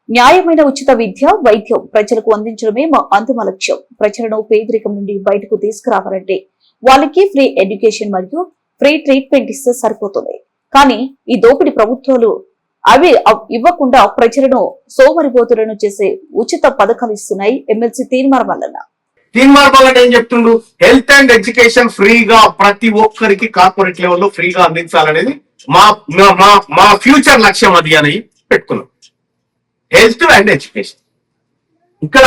న్యాయమైన ఉచిత విద్య, వైద్యం ప్రజలకు అందించడమే మా అంతిమ లక్ష్యం. ప్రజలను పేదరికం నుండి బయటకు తీసుకురావాలంటే వాళ్ళకి ఫ్రీ ఎడ్యుకేషన్ మరియు ఫ్రీ ట్రీట్మెంట్ ఇస్తే సరిపోతుంది. కానీ ఈ దోపిడీ ప్రభుత్వాలు అవి ఇవ్వకుండా ప్రజలను సోమరిపోతులను చేసే ఉచిత పథకాలు ఇస్తున్నాయి. ఎమ్మెల్సీ తీర్మానం వలన ఏం చెప్తుండు, హెల్త్ అండ్ ఎడ్యుకేషన్ ఫ్రీగా ప్రతి ఒక్కరికి కార్పొరేట్ లెవెల్లో ఫ్రీగా అందించాలనేది మా ఫ్యూచర్ లక్ష్యం అది అని పెట్టుకున్నాం. హెల్త్ అండ్ ఎడ్యుకేషన్ ఇక్కడ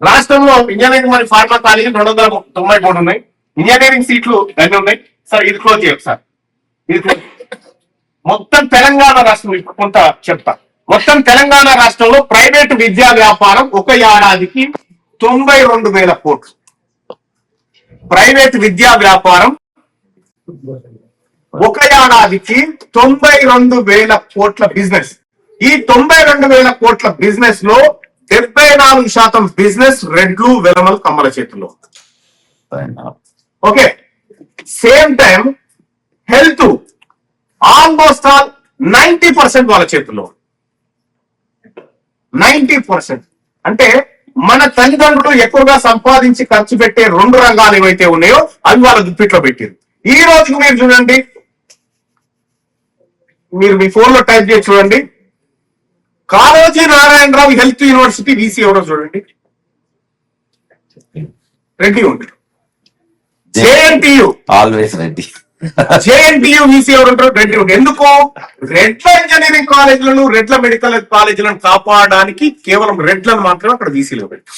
రాష్ట్రంలో ఇంజనీరింగ్ మరియు ఫార్మా కాలేజీలు 293 ఉన్నాయి. ఇంజనీరింగ్ సీట్లు 2 ఉన్నాయి. సార్ ఇది క్లోజ్ చేయాలి సార్. ఇది మొత్తం తెలంగాణ రాష్ట్రం ఇప్పుడు కొంత చెప్తా. మొత్తం తెలంగాణ రాష్ట్రంలో ప్రైవేటు విద్యా వ్యాపారం ఒక ఏడాదికి 92,000 కోట్లు. ప్రైవేట్ విద్యా వ్యాపారం ఒక ఏడాదికి 92,000 కోట్ల బిజినెస్. ఈ 92,000 కోట్ల బిజినెస్ లో 74% బిజినెస్ రెడ్లు వెలమలు కమ్మల చేతుల్లో. Okay, same time health almost all 90% వాళ్ళ చేతుల్లో. 90% అంటే మన తల్లిదండ్రులు ఎక్కువగా సంపాదించి ఖర్చు పెట్టే 2 రంగాలు ఏవైతే ఉన్నాయో అవి వాళ్ళ దుప్పిట్లో పెట్టారు. ఈ రోజుకి మీరు చూడండి, మీరు మీ ఫోన్ లో టైప్ చేసి చూడండి, Kaloji Narayana Rao health university VC ఎవరో చూడండి, రెడ్డి ఉంటారు. JNTU always Reddy. JNTU VC ఎవరు ఉంటారు, రెడ్డి ఉంటారు. ఎందుకు? రెడ్ల ఇంజనీరింగ్ కాలేజీలను, రెడ్ల మెడికల్ కాలేజీలను కాపాడడానికి కేవలం రెడ్లను మాత్రమే అక్కడ వీసీలో పెట్టారు.